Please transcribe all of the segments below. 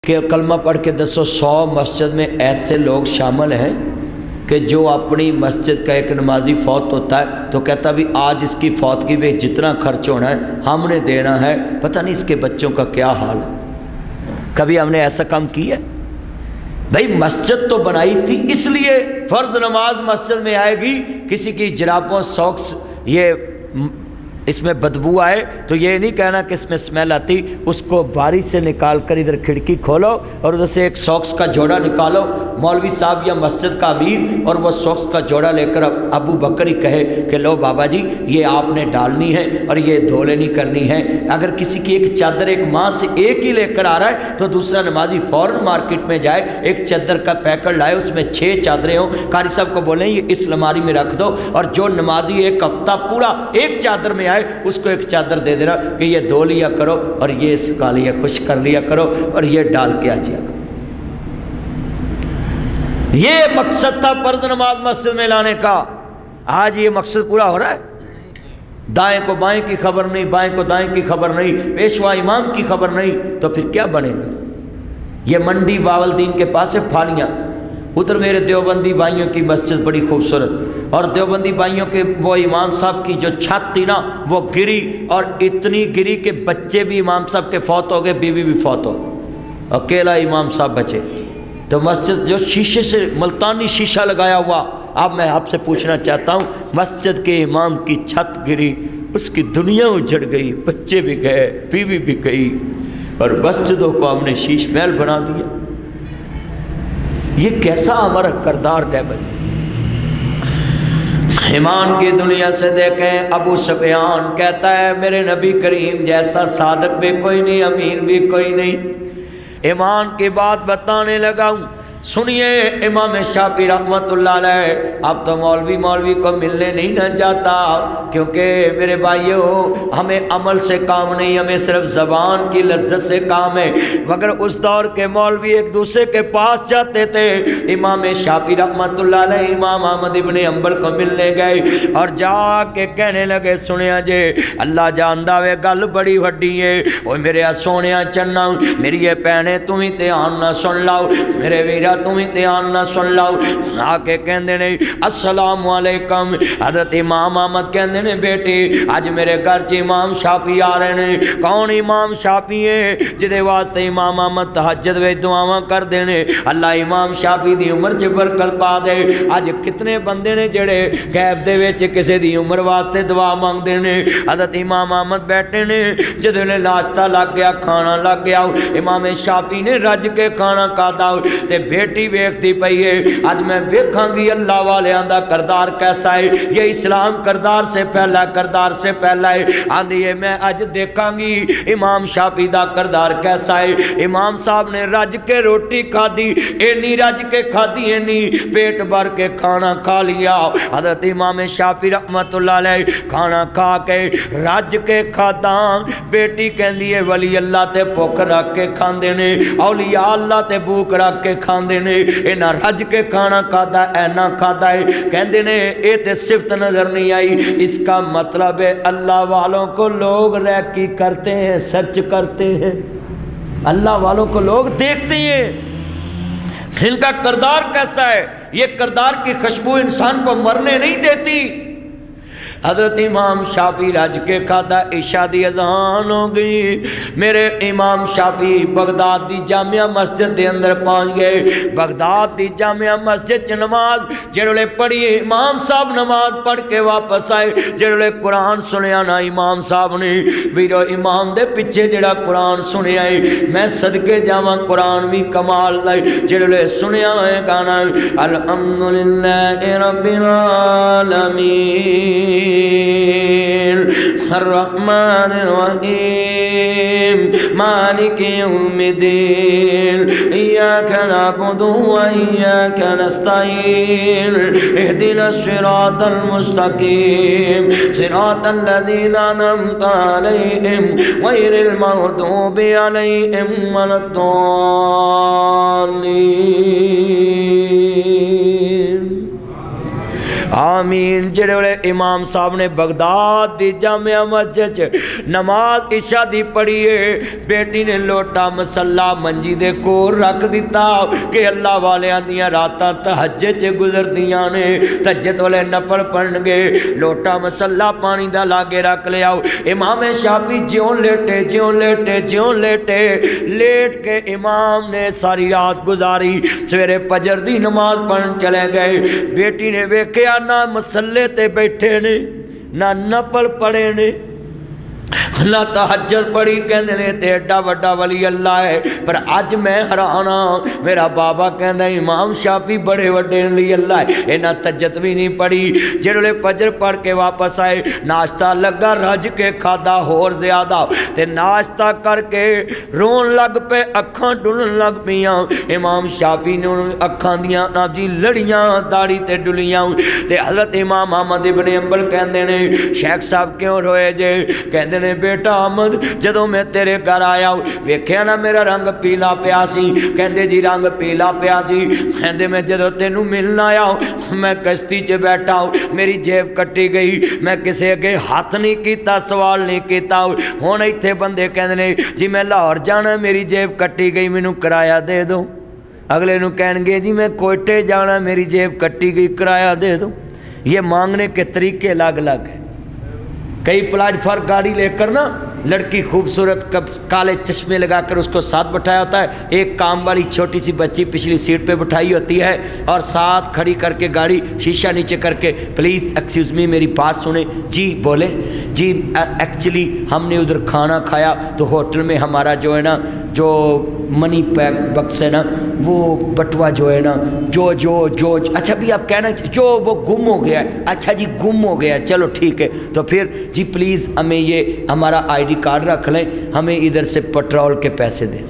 کہ کلمہ پڑھ کے دسو 100 مسجد میں ایسے لوگ شامل ہیں کہ جو اپنی مسجد کا ایک نمازی فوت ہوتا ہے تو کہتا بھی آج اس کی فوتگی میں جتنا خرچ ہونا ہے ہم نے دینا ہے، پتہ نہیں اس کے بچوں کا کیا حال ہے۔ کبھی ہم نے ایسا کام کیا ہے؟ بھائی مسجد تو بنائی تھی اس لیے فرض نماز مسجد میں آئے گی، کسی کی جرابوں ساکس یہ اس میں بدبو آئے تو یہ نہیں کہنا کہ اس میں سمیل آتی، اس کو باری سے نکال کر ادھر کھڑکی کھولو اور ادھر سے ایک ساکس کا جوڑا نکالو، مولوی صاحب یا مسجد کا امیر اور وہ ساکس کا جوڑا لے کر ابو بکر ہی کہے کہ لو بابا جی یہ آپ نے ڈالنی ہے اور یہ دھو لینی کرنی ہے۔ اگر کسی کی ایک چادر ایک ماہ سے ایک ہی لے کر آ رہا ہے تو دوسرا نمازی فوراً مارکیٹ میں جائے، ایک چادر کا پیکٹ لائے، اس میں 6 چادریں ہوں، قاری صاحب کو بولیں یہ اس الماری میں رکھ دو، اور جو نمازی ایک ہفتہ پورا ایک چادر میں آئے اس کو ایک چادر دے دینا کہ یہ دھو لیا کرو اور یہ سکھا لیا خشک کر لیا کرو اور یہ ڈال کے آ جایا کرو۔ یہ مقصد تھا فرض نماز مسجد میں لانے کا۔ آج یہ مقصد پورا ہو رہا ہے؟ دائیں کو بائیں کی خبر نہیں، بائیں کو دائیں کی خبر نہیں، پیشوا امام کی خبر نہیں، تو پھر کیا بنے گا؟ یہ منڈی باولدین کے پاس ہے پھالیاں، ادھر میرے دیوبندی بھائیوں کی مسجد بڑی خوبصورت، اور دیوبندی بھائیوں کے وہ امام صاحب کی جو چھت تھی نا وہ گری، اور اتنی گری کہ بچے بھی امام صاحب کے فوت ہو گئے، بیوی بھی فوت ہو گئی، اکیلا امام صاحب بچے۔ تو مسجد جو شیشے سے ملتانی شیشہ لگایا ہوا، اب میں آپ سے پوچھنا چاہتا ہوں مسجد کے امام کی چھت گری، اس کی دنیا اجڑ گئی، بچے بھی گئے، بیوی بھی گئی، اور مسجدوں کو ہم نے شیش محل بنا دیا۔ یہ کیسا ہمارا کردار ہے بھائی؟ ایمان کی دنیا سے دیکھیں، ابو سفیان کہتا ہے میرے نبی کریم جیسا صادق بھی کوئی نہیں، امیر بھی کوئی نہیں۔ ایمان کی بات بتانے لگا ہوں، سنیے امام شافعی رحمت اللہ علیہ، اب تو مولوی کو ملنے نہیں نہ جاتا، کیونکہ میرے بھائیو ہمیں عمل سے کام نہیں، ہمیں صرف زبان کی لذت سے کام ہے۔ مگر اس دور کے مولوی ایک دوسرے کے پاس جاتے تھے، امام شافعی رحمت اللہ علیہ امام احمد ابن حنبل کو ملنے گئے اور جا کے کہنے لگے سنیا جے اللہ جاندہ وے گل بڑی وڈی ہے، اوہ میرے سونیا چنا میری یہ پہنے تمہیں دھیان نہ سن لاؤ، میرے ویرا تمہیں دھیان نہ سن لاؤ۔ آ کے کہندے نے السلام علیکم، حضرت امام احمد کہندے نے بیٹی آج میرے گھر چ امام شافعی آ رہے نے۔ کون امام شافعی ہے؟ جدے واسطے امام احمد تہجد وچ دعاواں کر دینے، اللہ امام شافعی دی عمر چ برکت پا دے۔ آج کتنے بندے نے جڑے غیب دے وچ کسے دی عمر واسطے دعا مانگدے نے۔ حضرت امام احمد بیٹھے نے، جدے نے ناشتہ لگ گیا، کھانا لگ گیا، امام شافعی نے رج کے کھانا کھادا تے بیٹی ویکھتی پئی ہے اج میں ویکھاں گی اللہ والیاں دا کردار کیسا ہے، یہ اسلام کردار سے پہلا کردار سے پہلا ہے، آندھی ہے میں اج دیکھاں گی امام شافعی دا کردار کیسا ہے۔ امام صاحب نے رج کے روٹی کھادی، اینی رج کے کھادی، اینی پیٹ بھر کے کھانا کھا لیا۔ حضرت امام شافعی رحمت اللہ علیہ کھانا کھا کے رج کے کھادا، بیٹی کہندی ہے ولی اللہ تے بھوک رکھ کے کھاندے نے، اولیاء اللہ تے بھوک رکھ کے کھاندے نے، اینا رج کے کھانا کھادا اینا کھادا ہے۔ کہندے نے اے تے صفت نظر نہیں آئی، اس کا مطلب ہے اللہ والوں کو لوگ ریکی کرتے ہیں، سرچ کرتے ہیں، اللہ والوں کو لوگ دیکھتے ہیں ان کا کردار کیسا ہے۔ یہ کردار کی خوشبو انسان کو مرنے نہیں دیتی۔ حضرت امام شافعی رج کے کھادا، عشاء دی اذان ہو گئی، میرے امام شافعی بغداد دی جامعہ مسجد دے اندر پہنچ گئے۔ بغداد دی جامعہ مسجد چ نماز جڑے پڑھی امام صاحب نماز پڑھ کے واپس آئے، جڑے قرآن سنیا نا امام صاحب نے، ویرو امام دے پیچھے جڑا قرآن سنیا ہے میں صدقے جاواں قرآن بھی کمال لائے، جڑے سنیا ہے گانا الحمدللہ رب العالمین الرحمن الرحیم مالک یوم الدین ایاک نعبد و ایاک نستعین اہدنا الصراط المستقیم صراط الذین انعمت علیہم غیر المغضوب علیہم ولا الضالین۔ आमीन। जेड़े वेले इमाम साहब ने बगदाद दी जामिया मस्जिद च नमाज इशा दी पढ़ी है, बेटी ने लोटा मसला मंजी दे कोल रख दिता कि अल्लाह वालियां दियां रातां तहज्जुद च गुजरदियां ने, तहज्जुद वाले नफल पढ़नगे, लोटा मसला पानी दा लागे रख लिया। इमाम शाफी ज्यों लेटे ज्यों लेटे ज्यों लेटे, लेट के इमाम ने सारी रात गुजारी, सवेरे फजर दी नमाज पढ़न चले गए। बेटी ने वेख्या ना मसले ते बैठे ने, ना नफल पढ़े ने, ना तहज्जुद पढ़ी, कहते ने ते एडा वड्डा वली अल्लाह है। पर अज मैं हैरान हाँ, मेरा बाबा कहता इमाम शाफी बड़े वड्डे वली अल्लाह है, इन्हां तहज्जुद भी नहीं पढ़ी। जिहड़े फजर पढ़ के वापस आए, नाश्ता लगा रज के खादा होर ज्यादा, ते नाश्ता करके रोन लग पे, अखां डुलन लग पियां। इमाम शाफी ने अखां दियां ना जी लड़ियां, दाड़ी ते डुलियां। ते हज़रत इमाम अहमद इब्न हंबल कहते ने शेख साहब क्यों रोए जे? कहते ने बेटा अहमद जदों मैं तेरे घर आया वेख्या ना मेरा रंग पीला पिया सी। कहते जी रंग पीला पिया सी, कहते मैं जदों तेनू मिलना आया मैं कश्ती च बैठा, मेरी जेब कट्टी गई, मैं किसी अगे हाथ नहीं किया, सवाल नहीं किया। हुण इत्थे बंदे कहते ने जी मैं लाहौर जाना, मेरी जेब कट्टी गई, मैनू किराया दे दो। अगले नू कहेंगे जी मैं कोयटे जाना, मेरी जेब कट्टी गई, किराया दे दो। ये मांगने के तरीके अलग अलग हैं। कई प्लेटफॉर्म गाड़ी लेकर ना लड़की खूबसूरत काले चश्मे लगाकर उसको साथ बैठाया होता है, एक काम वाली छोटी सी बच्ची पिछली सीट पे बैठाई होती है, और साथ खड़ी करके गाड़ी शीशा नीचे करके प्लीज़ एक्सक्यूज़ मी मेरी बात सुने। जी बोले जी एक्चुअली हमने उधर खाना खाया तो होटल में हमारा जो है ना जो मनी पैक बक्स है ना वो बटुआ जो है ना जो अच्छा भी आप कहना जो वो गुम हो गया है। अच्छा जी गुम हो गया, चलो ठीक है, तो फिर जी प्लीज़ हमें ये हमारा आईडी कार्ड रख लें, हमें इधर से पेट्रोल के पैसे दें।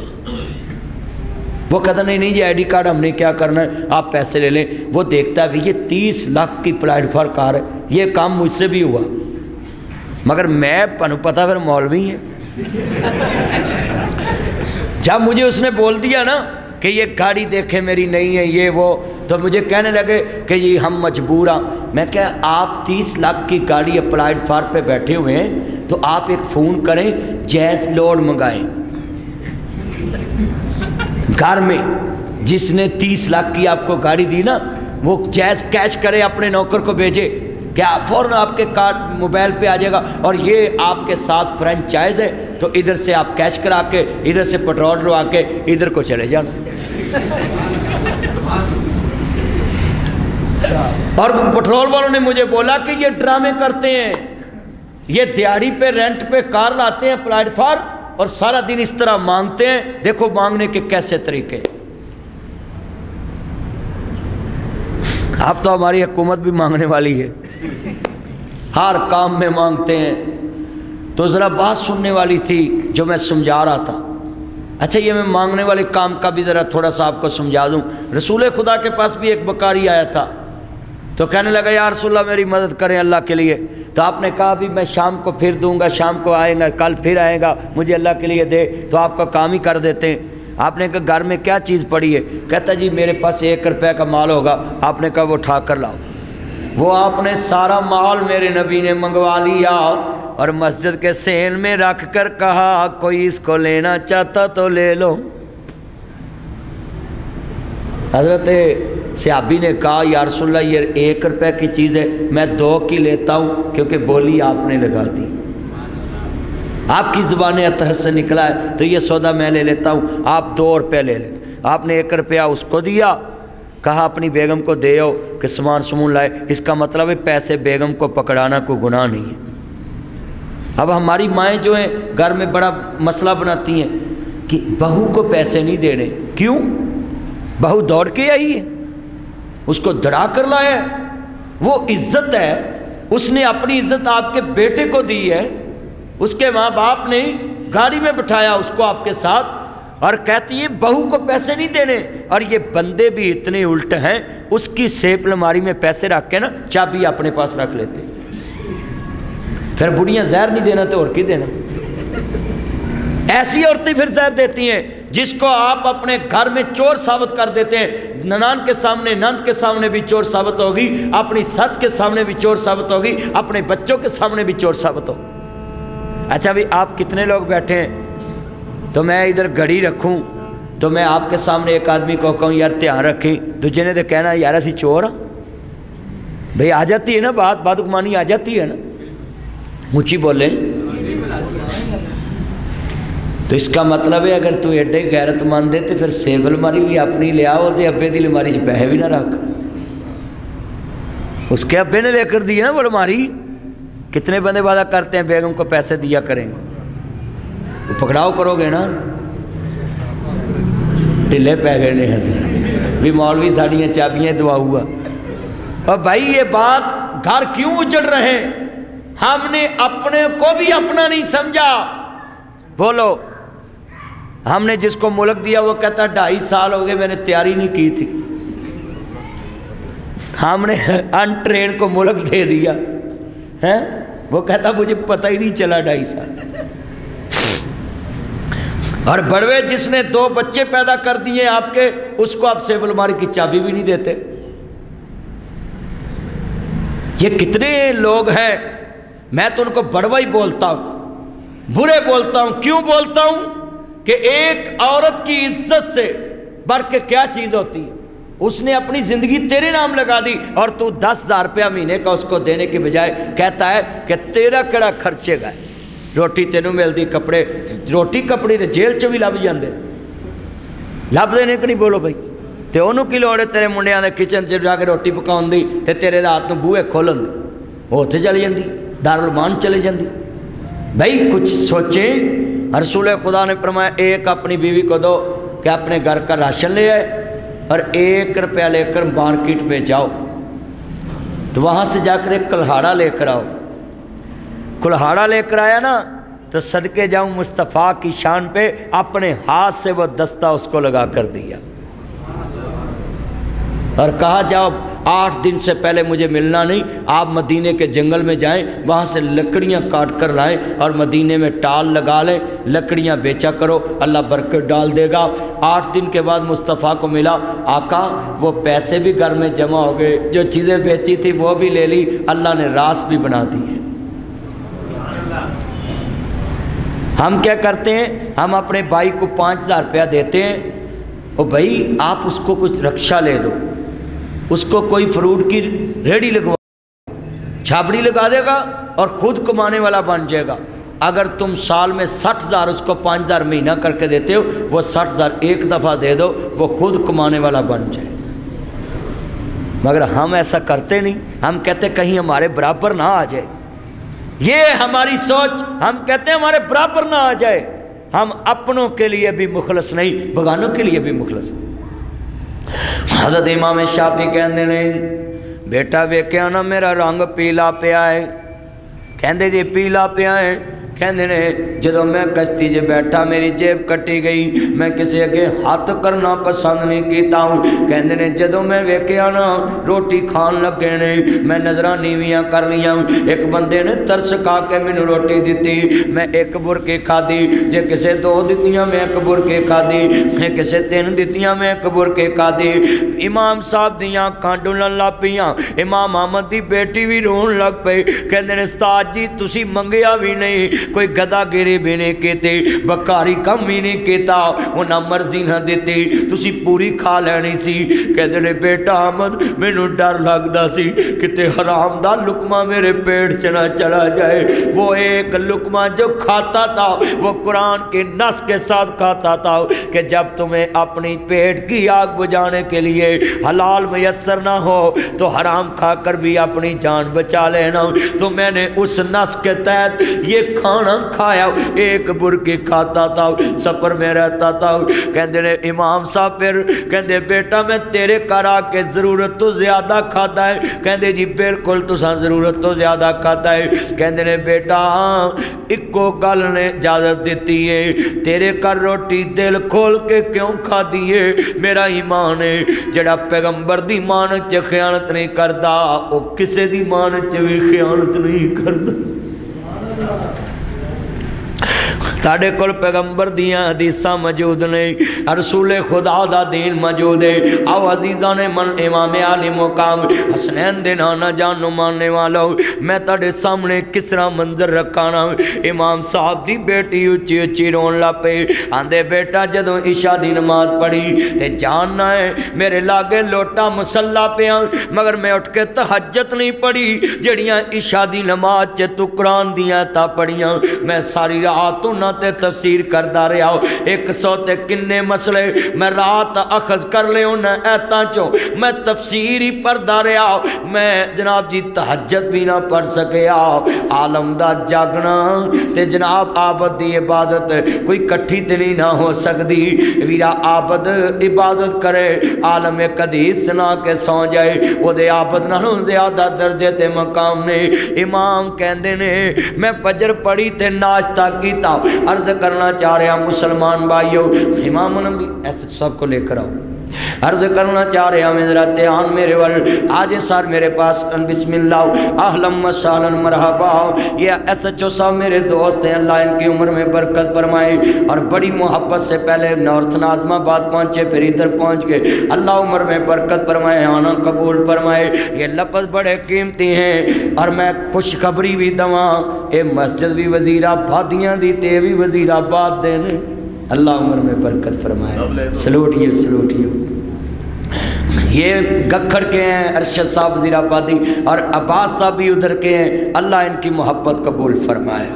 वो कहता नहीं जी आईडी कार्ड हमने क्या करना है, आप पैसे ले लें। वो देखता है कि ये 30 लाख की प्लेटफॉर्म कार है, ये काम मुझसे भी हुआ, मगर मैं पनु पता फिर मौलवी है। जब मुझे उसने बोल दिया ना कि ये गाड़ी देखे मेरी नहीं है ये वो, तो मुझे कहने लगे कि जी हम मजबूर हैं। मैं क्या आप 30 लाख की गाड़ी प्लेटफार्म पे बैठे हुए हैं तो आप एक फ़ोन करें, जैस लोड मंगाएं घर में। जिसने 30 लाख की आपको गाड़ी दी ना वो जैस कैश करे, अपने नौकर को भेजे, क्या फ़ौरन आपके कार्ड मोबाइल पे आ जाएगा, और ये आपके साथ फ्रेंचाइज है, तो इधर से आप कैश करा के इधर से पेट्रोल डलवा के इधर को चले जाना। और पेट्रोल वालों ने मुझे बोला कि ये ड्रामे करते हैं, ये दिहाड़ी पे रेंट पे कार लाते हैं प्लेटफार्म और सारा दिन इस तरह मांगते हैं। देखो मांगने के कैसे तरीके। अब तो हमारी हुकूमत भी मांगने वाली है, हर काम में मांगते हैं। तो ज़रा बात सुनने वाली थी जो मैं समझा रहा था। अच्छा ये मैं मांगने वाले काम का भी ज़रा थोड़ा सा आपको समझा दूं। रसूल खुदा के पास भी एक बकारी आया था, तो कहने लगा या रसूलल्लाह मेरी मदद करें अल्लाह के लिए। तो आपने कहा भी मैं शाम को फिर दूंगा, शाम को आएगा, कल फिर आएगा, मुझे अल्लाह के लिए दे। तो आपका काम ही कर देते हैं। आपने कहा घर में क्या चीज़ पड़ी है? कहता जी मेरे पास 1 रुपये का माल होगा। आपने कहा वो उठा कर लाओ। वो आपने सारा माल मेरे नबी ने मंगवा लिया और मस्जिद के सेन में रख कर कहा कोई इसको लेना चाहता तो ले लो। हज़रत सहाबी ने कहा या रसूलल्लाह ये 1 रुपये की चीज़ है, मैं 2 की लेता हूँ, क्योंकि बोली आपने लगा दी, आपकी ज़ुबान अतहर से निकला है, तो ये सौदा मैं ले लेता हूँ, आप 2 रुपये ले लें। आपने 1 रुपया उसको दिया, कहा अपनी बेगम को दे आओ कि सामान समून लाए। इसका मतलब है पैसे बेगम को पकड़ाना कोई गुनाह नहीं है। अब हमारी माएँ जो हैं घर में बड़ा मसला बनाती हैं कि बहू को पैसे नहीं देने। क्यों? बहू दौड़ के आई है, उसको दड़ा कर लाया है, वो इज्जत है, उसने अपनी इज्जत आपके बेटे को दी है, उसके माँ बाप ने गाड़ी में बिठाया उसको आपके साथ, और कहती है बहू को पैसे नहीं देने। और ये बंदे भी इतने उल्ट हैं, उसकी सेफ अलमारी में पैसे रख के ना चाबी अपने पास रख लेते। फिर बुढ़ियाँ जहर नहीं देना तो और की देना। ऐसी औरतें फिर जहर देती हैं जिसको आप अपने घर में चोर साबित कर देते हैं। ननान के सामने, नंद के सामने भी चोर साबित होगी, अपनी सस के सामने भी चोर साबित होगी, अपने बच्चों के सामने भी चोर साबित हो। अच्छा भाई आप कितने लोग बैठे हैं, तो मैं इधर घड़ी रखूं तो मैं आपके सामने एक आदमी को कहूँ यार ध्यान रखें, दूजे ने तो कहना यार असी चोर हाँ। भाई आ जाती है ना बात, बादुकमानी आ जाती है ना, ऊँची बोले। तो इसका मतलब है अगर तू एडे गैरतमंद है तो फिर सेब अलमारी भी अपनी लिया, वो अब्बे की अलमारी च पैसे भी ना रख। उसके अब्बे ने लेकर दी ना वो अलमारी। कितने बंदे वादा करते हैं बेगम को पैसे दिया करेंगे, तो पकड़ाओ करोगे ना, ढिले पै गए ने भी मौलवी साड़ियाँ चाबियाँ दवाऊगा। और भाई ये बात घर क्यों उजड़ रहे हैं, हमने अपने को भी अपना नहीं समझा। बोलो, हमने जिसको मुल्क दिया वो कहता 2.5 साल हो गए मैंने तैयारी नहीं की थी। हमने अनट्रेन को मुल्क दे दिया है, वो कहता मुझे पता ही नहीं चला 2.5 साल। और बड़वे जिसने 2 बच्चे पैदा कर दिए आपके, उसको आप सेफ अलमारी की चाबी भी नहीं देते। ये कितने लोग हैं, मैं तो उनको बड़वा ही बोलता हूं, बुरे बोलता हूं। क्यों बोलता हूं कि एक औरत की इज्जत से बढ़ के क्या चीज होती है। उसने अपनी जिंदगी तेरे नाम लगा दी और तू 10,000 रुपया महीने का उसको देने के बजाय कहता है कि तेरा केड़ा खर्चेगा, रोटी तेनू मिलती, कपड़े, रोटी कपड़े तो जेल च भी लभ जाते, लभते ने कि नहीं बोलो भाई। तो उन्होंने की लोड़ है तेरे मुंडिया के किचन च जाके रोटी पकाउण दी ते तेरे रात को बूहे खोलन दी, वो उत्थे चली जाती, दारुलमान चली जाती। भाई कुछ सोचें। रसूल खुदा ने फरमाया एक अपनी बीवी को दो कि अपने घर का राशन ले आए और 1 रुपया लेकर मार्केट में जाओ, तो वहाँ से जाकर एक कुल्हाड़ा लेकर आओ। कुल्हाड़ा लेकर आया ना तो सदके जाऊं मुस्तफ़ा की शान पे, अपने हाथ से वो दस्ता उसको लगा कर दिया और कहा जाओ 8 दिन से पहले मुझे मिलना नहीं, आप मदीने के जंगल में जाएं, वहाँ से लकड़ियाँ काट कर लाएं और मदीने में टाल लगा लें, लकड़ियाँ बेचा करो, अल्लाह बरकत डाल देगा। 8 दिन के बाद मुस्तफ़ा को मिला, आका वो पैसे भी घर में जमा हो गए, जो चीज़ें बेची थी वो भी ले ली, अल्लाह ने रास भी बना दी है। हम क्या करते हैं, हम अपने भाई को 5,000 रुपया देते हैं, और भाई आप उसको कुछ रक्षा ले दो, उसको कोई फ्रूट की रेडी लगवा, छाबड़ी लगा देगा और खुद कमाने वाला बन जाएगा। अगर तुम साल में 60,000 उसको 5,000 महीना करके देते हो, वो 60,000 एक दफ़ा दे दो, वो खुद कमाने वाला बन जाए। मगर हम ऐसा करते नहीं, हम कहते कहीं हमारे बराबर ना आ जाए, ये हमारी सोच। हम कहते हैं हमारे बराबर ना आ जाए, हम अपनों के लिए भी मुखलस नहीं, बगानों के लिए भी मुखलस नहीं। हज़रत इमाम शाफी कहते ने बेटा वेख्या ना मेरा रंग पीला पिया है, कहते जी पीला पिया है, कहते ने जदों मैं कश्ती च बैठा मेरी जेब कटी गई, मैं किसी अगे हाथ करना पसंद नहीं किया हूँ। कहते ने जदों मैं वेख्या ना रोटी खान लगे ने, मैं नज़र नीवियाँ कर लिया, एक बंदे ने तरस खा के मैनू रोटी दी, मैं 1 बुरकी खाधी, जे किसे 2 दित्तियां मैं 1 बुरकी खाधी, मैं किसे 3 दित्तियां मैं 1 बुरकी खाधी। इमाम साहब दियाँ अखां डुलन लग पईयां, इमाम अहमद की बेटी भी रोन लग पई, कहते ने उस्ताद जी तुसी मंगिया भी नहीं, कोई गदागिरी भी नहीं की, बकारी कम भी नहीं किया, उन्हें मर्जी ना दी, तुसी पूरी खा लैनी सी। कहते ने बेटा अहमद मैनू डर लगता सी किते हराम दा लुकमा मेरे पेट च ना चला जाए। वो एक लुकमा जो खाता था वो कुरान के नस के साथ खाता था कि जब तुम्हें अपनी पेट की आग बुझाने के लिए हलाल मैसर ना हो तो हराम खाकर भी अपनी जान बचा लेना। तो मैंने उस नस के तहत ये खाना खाया, 1 बुरकी खाता था, सफर में रहता था। कहते ने इमाम साहब फिर कहते बेटा मैं तेरे घर आके जरूरत तो ज्यादा खाता है। कहते जी बिल्कुल तुसा जरूरत तो ज्यादा खाता है। कहते ने बेटा इको गल ने इजाजत दी है, तेरे घर रोटी दिल खोल के क्यों खादी है। मेरा ईमान है जड़ा पैगंबर दी मान च खयानत नहीं करता, वो किसी दी मान च भी खयानत नहीं करता। साढ़े कोल पैगंबर दियां हदीसां मौजूद ने, रसूल खुदा दा दीन मौजूद है। आओ अजीज़ा ने मन इमाम आली मुकाम हसनैन दे नाना जान नु मानने वालों, मैं तुहाडे सामने किस तरह मंजर रखाना। इमाम साहब दी बेटी उच्ची उच्ची रोन लग पई, आंदे बेटा जदों इशा दी नमाज पढ़ी ते जानना है मेरे लागे लोटा मुसल्ला पिया, मगर मैं उठ के तहज्जुद नहीं पढ़ी जड़ियां इशा दी नमाज च तू कुरान दियां ता पढ़ियां। मैं सारी रात उन्हां ते तफसीर करदा रहा, 100 ते किन्ने मसले मैं रात अखज़ कर ले उन्हां ऐतां चों, मैं तफसीर ही पढ़दा रहा। मैं जनाब जी तहज्जुद भी ना पढ़ सकिया। आलम दा जागना ते जनाब आबद दी इबादत कोई कट्ठी ते नहीं ना हो सकती। वीरा आबद इबादत करे, आलम हदीस सुना के सौ जाए, ओदे आबद नालों ज़्यादा दर्जे ते मकाम ने। इमाम कहंदे ने मैं फजर पढ़ी ते नाश्ता कीता। अर्ज करना चाह रहा मुसलमान भाइयों, इमाम नबी ऐसे सबको लेकर आओ। अर्ज करना चाह रहा मैं, जरा ध्यान मेरे वाल आज सर मेरे पास बिस्मिल्लाह अहलम मसालन मरहबा। ये SHO साहब मेरे दोस्त हैं, अल्लाह इनकी उम्र में बरकत फरमाए। और बड़ी मोहब्बत से पहले नॉर्थ नाज़माबाद पहुँचे, फिर इधर पहुँच के अल्लाह उम्र में बरकत फरमाए, आना कबूल फरमाए। ये लफ्ज़ बड़े कीमती हैं और मैं खुशखबरी भी दवा, ये मस्जिद भी वज़ीराबादियाँ दी ते भी वज़ीराबाद देने। अल्लाह उम्र में बरकत फरमाए। Salute you. ये गखड़ के हैं अरशद साहब वज़ीराबादी, और अब्बास साहब भी उधर के हैं। अल्लाह इनकी मोहब्बत कबूल फरमाए।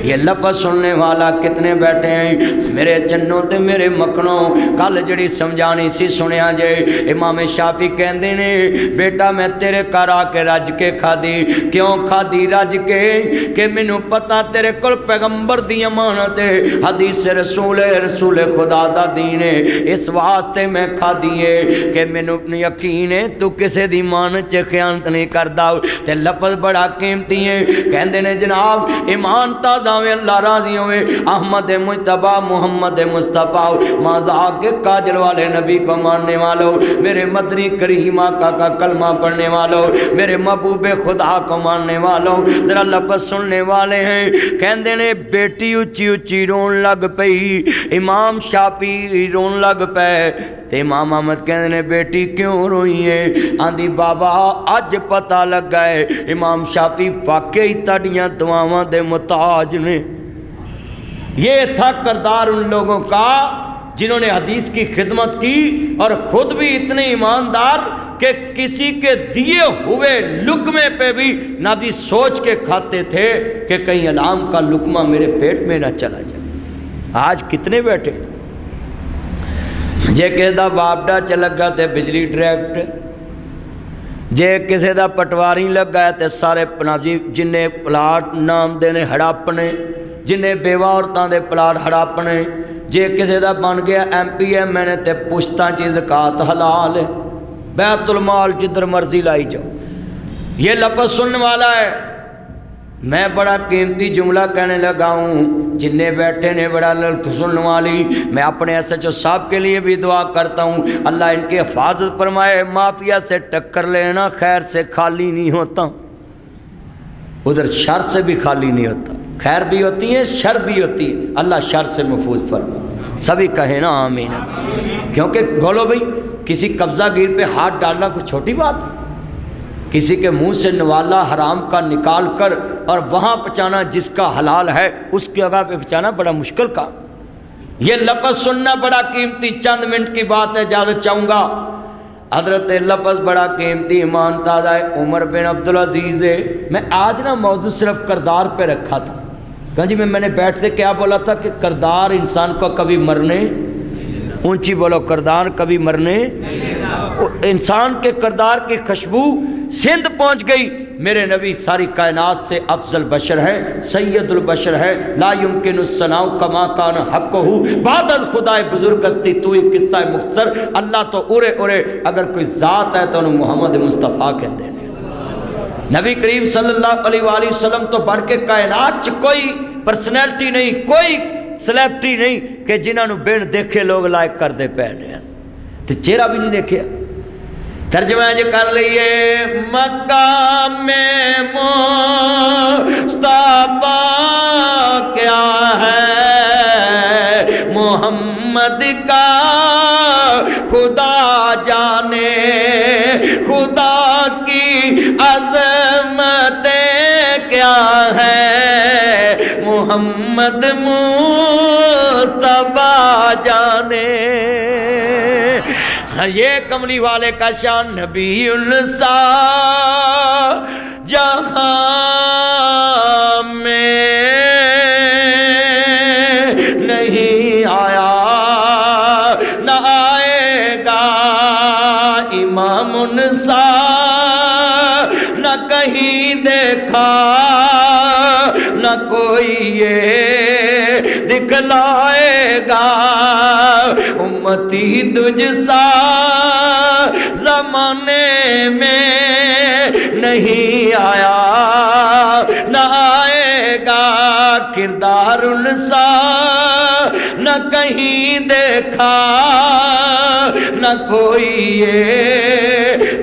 ये लफ्ज़ सुनने वाला कितने बैठे हैं मेरे चन्नों ते मेरे मखनों, गल जड़ी समझानी सी सुनिया जे। इमाम शाफी कहंदे ने बेटा मैं तेरे घर आके रज के खादी। क्यों खादी रज के मैनू पता तेरे कोल पैगंबर दी अमानत है, हदीस रसूल खुदा दा दीन है, इस वास्ते मैं खादी है कि मैनू यकीन है तू किसी दी मान च खयानत नहीं करदा। ते लफ्ज़ बड़ा कीमती है। कहंदे ने जनाब ईमान ताज़ा अल्लाह राजी होवे, अहमद मुज्तबा मोहम्मद मुस्तफ़ा मज़ाक के काजल वाले नबी को मानने वालों, मेरे मदनी करीम आका का कलमा पढ़ने वालों, मेरे महबूब खुदा को मानने वालों, जरा लफ्ज़ सुनने वाले हैं। कहंदे ने बेटी उच्ची उच्ची रोन लग पई, इमाम शाफी रोन लग पे। ते इमाम अहमद कहंदे ने बेटी क्यों रोई है? आंदी बाबा अज पता लगा है इमाम शाफी वाकई तुहाडियां दुआवां दे मुताज ने। ये था किरदार उन लोगों का जिन्होंने हदीस की खिदमत की और खुद भी इतने ईमानदार कि किसी के दिए हुए लुकमे पे भी नबी सोच के खाते थे कि कहीं अलाम का लुकमा मेरे पेट में ना चला जाए। आज कितने बैठे जे किसी का वापडा च लगा तो बिजली डायरैक्ट, जे किसी का पटवारी लगा है तो सारे जी जिन्हें प्लाट नाम देने हड़पने, जिन्हें बेवा औरतों के प्लाट हड़पने, जे किसी का बन गया MP MN तो पुश्तां च ज़कात हलाल है, बैतुल माल जिधर मर्जी लाई जाओ। ये लफ्ज़ सुनने वाला है। मैं बड़ा कीमती जुमला कहने लगा हूँ, जिन्ने बैठे ने बड़ा सुनने वाली। मैं अपने SHO साहब के लिए भी दुआ करता हूँ, अल्लाह इनकी हिफाजत फरमाए। माफिया से टक्कर लेना खैर से खाली नहीं होता, उधर शर से भी खाली नहीं होता। खैर भी होती है, शर भी होती है। अल्लाह शर से महफूज फरमाए। सभी कहे ना आमीन। क्योंकि बोलो भाई, किसी कब्जागीर पे हाथ डालना कोई छोटी बात है? किसी के मुंह से नवाला हराम का निकाल कर और वहाँ पहुँचाना जिसका हलाल है, उसकी जगह पे पहुँचाना बड़ा मुश्किल काम। ये लफ्ज़ सुनना बड़ा कीमती, चंद मिनट की बात है, इजाज़त चाहूँगा। हजरत लफ्ज़ बड़ा कीमती, ईमान ताज़ा है। उमर बिन अब्दुल अजीज़ है। मैं आज ना मौजू सिर्फ किरदार पे रखा था। कहा जी मैंने बैठते क्या बोला था कि किरदार इंसान को कभी मरने, ऊंची बोलो, किरदार कभी मरने। इंसान के किरदार की खुशबू सिंध पहुंच गई। मेरे नबी सारी कायनात से अफजल बशर है, सैयदुल बशर है। ला युमकिनु सनाउ कमा कान हक़्क़ुहु बादल खुदाए बुजुर्ग हस्ती तू ही किस्सा मुख्तसर। अल्लाह तो उरे उरे, अगर कोई ज़ात है तो उन्हें मोहम्मद मुस्तफ़ा कहते हैं। नबी करीम सल्लल्लाहु अलैहि वसल्लम तो बढ़ के कायनात च कोई पर्सनैलिटी नहीं, कोई सेलेब्रिटी नहीं कि जिन्होंने बिन देखे लोग लाइक करते पै रहे, तो चेहरा भी नहीं देखा। तर्जमा जो कर लीए, मक्का में मुस्तफा क्या है, मुहम्मद का खुदा जाने, खुदा की अज़मतें क्या है, मोहम्मद मुस्तफा जाने। ये कमली वाले का शान नबीउल सा जहां में नहीं आया न आएगा, इमामुन सा न कहीं देखा न कोई ये दिखलाएगा, उम्मती तुझसा ज़माने में नहीं आया न आएगा, किरदार उनसा न कहीं देखा न कोई ये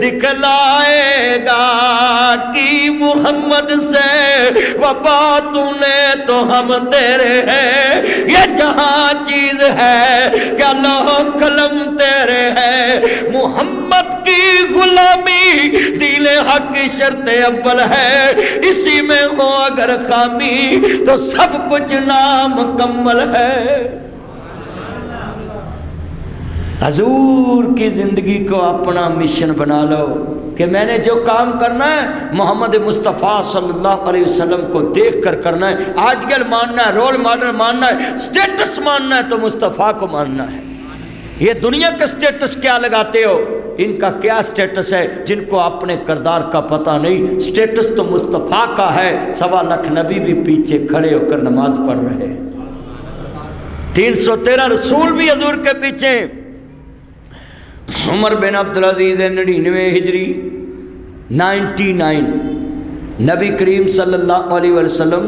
दिखलाएगा, कि मुहम्मद से वफा तूने तो हम तेरे हैं, ये जहां चीज है क्या लौह कलम तेरे है, मुहम्मद की गुलामी दिले हक की शर्त अव्वल है, इसी में हो अगर खामी तो सब कुछ नामुकम्मल है। हजूर की जिंदगी को अपना मिशन बना लो कि मैंने जो काम करना है मोहम्मद मुस्तफ़ा सल्लल्लाहु अलैहि वसल्लम को देख कर करना है। आइडियल मानना है, रोल मॉडल मानना है, स्टेटस मानना है तो मुस्तफ़ा को मानना है। ये दुनिया का स्टेटस क्या लगाते हो, इनका क्या स्टेटस है जिनको अपने किरदार का पता नहीं। स्टेटस तो मुस्तफ़ा का है, 1.25 लाख नबी भी पीछे खड़े होकर नमाज पढ़ रहे हैं, 313 रसूल भी हजूर के पीछे। उमर बिन अब्दुल अजीज़ 99 हिजरी 99, नबी करीम सल्लल्लाहु अलैहि वसल्लम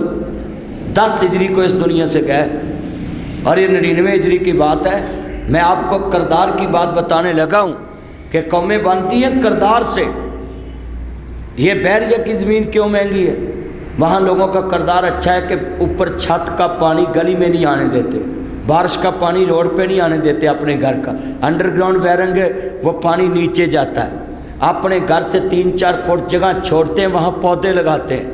10 हिजरी को इस दुनिया से गए और ये 99 हिजरी की बात है। मैं आपको किरदार की बात बताने लगा हूँ कि कौमें बनती हैं किरदार से। ये बैरिया की ज़मीन क्यों महंगी है, वहाँ लोगों का किरदार अच्छा है कि ऊपर छत का पानी गली में नहीं आने देते, बारिश का पानी रोड पे नहीं आने देते, अपने घर का अंडरग्राउंड वायरिंग है वो पानी नीचे जाता है, अपने घर से 3-4 फुट जगह छोड़ते हैं, वहाँ पौधे लगाते हैं,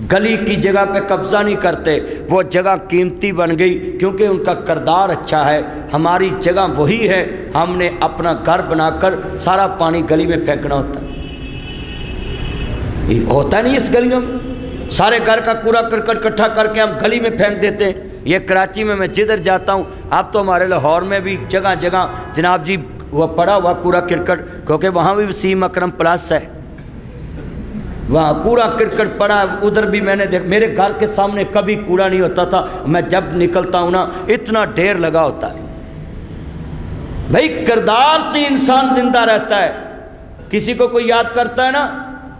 गली की जगह पे कब्जा नहीं करते। वो जगह कीमती बन गई क्योंकि उनका किरदार अच्छा है। हमारी जगह वही है, हमने अपना घर बनाकर सारा पानी गली में फेंकना होता है नहीं। इस गलियों में सारे घर का कूड़ा करकट इकट्ठा करके हम गली में फेंक देते हैं। ये कराची में मैं जिधर जाता हूँ, अब तो हमारे लाहौर में भी जगह जगह जनाब जी वो पड़ा हुआ कूड़ा करकट, क्योंकि वहाँ भी वसीम अकरम प्लस है, वहाँ कूड़ा करकट पड़ा। उधर भी मैंने देख, मेरे घर के सामने कभी कूड़ा नहीं होता था, मैं जब निकलता हूँ ना इतना ढेर लगा होता है। भाई किरदार से इंसान जिंदा रहता है। किसी को कोई याद करता है ना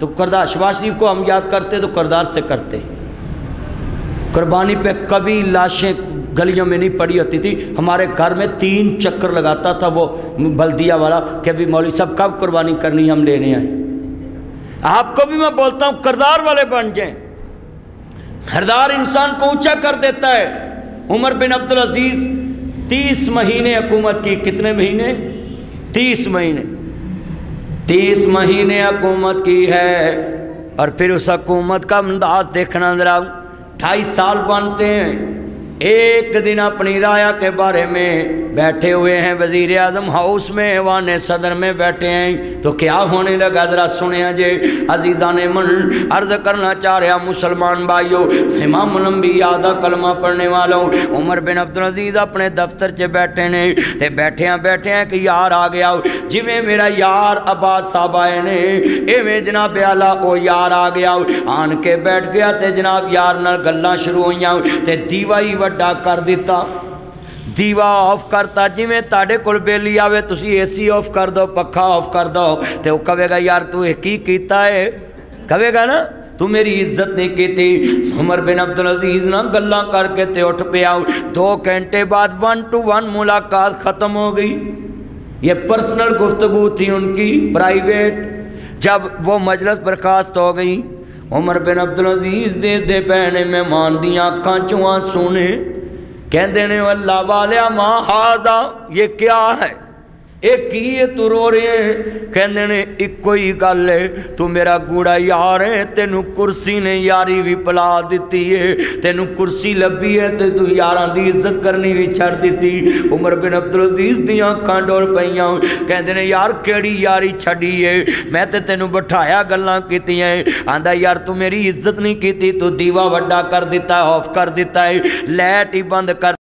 तो किरदार, शहबाज शरीफ को हम याद करते तो किरदार से करते। कुर्बानी पे कभी लाशें गलियों में नहीं पड़ी होती थी। हमारे घर में 3 चक्कर लगाता था वो बल्दिया वाला कि अभी मौलवी साहब कब कुर्बानी करनी, हम लेने आए। आपको भी मैं बोलता हूँ किरदार वाले बन जाएं। किरदार इंसान को ऊंचा कर देता है। उमर बिन अब्दुल अजीज़ 30 महीने हुकूमत की। कितने महीने? 30 महीने। 30 महीने हुकूमत की है और फिर उस हुकूमत का अंदाज देखना जरा। 28 साल बनते हैं। एक दिन अपनी राया के बारे में बैठे हुए हैं वज़ीर आज़म हाउस में, वाने सदर में बैठे हैं, तो क्या होने लगा जरा सुने जे। अजीज़ा ने मन अर्ज़ करना चाह रहा मुसलमान भाइयों, इमाम अंबिया दा कलमा पढ़ने वालों, उमर बिन अब्दुल अजीज़ अपने दफ्तर च बैठे ने ते बैठे कि यार आ गया। जिमें मेरा यार अब्बास साहब आए ने इवें जनाब आला ओ यार आ गया। आन के बैठ गया ते जनाब यार नाल गल्लां शुरू होईयां ते दीवा ही वड्डा कर दिता। दीवा ऑफ करता, जिमें ताड़े कोल बेली आवे तुसी एसी ऑफ कर दो, पखा ऑफ कर दो, तो कहेगा यार तू की कीता है, कहेगा ना तू मेरी इज्जत नहीं की थी। उमर बिन अब्दुल अजीज़ ना गल्लां करके ते उठ पे आओ। 2 घंटे बाद 1 to 1 मुलाकात ख़त्म हो गई। ये पर्सनल गुफ्तगू थी उनकी, प्राइवेट। जब वो मजलिस बर्खास्त हो गई, उमर बिन अब्दुल अजीज़ दे पैने मेहमान दियाँ अखां चों आंसू ने کہندے نے اللہ والیا ما ہاذا یہ کیا ہے ایک کی تو رو رہے ہیں کہندے نے ایک کوئی گل ہے تو میرا گوڑا یار ہے تینوں کرسی نے یاری بھی پلا دیتی ہے تینوں کرسی لبی ہے تے تو یاران دی عزت کرنی بھی چھڑ دیتی عمر بن عبدالعزیز دیاں کانڈور پہیاں کہندے نے یار کیڑی یاری چھڑی ہے میں تے تینوں بٹھایا گلاں کیتی ہیں آندہ یار تو میری عزت نہیں کیتی تو دیوا وڈا کر دیتا ہے آف کر دیتا ہے لائٹ ہی بند کر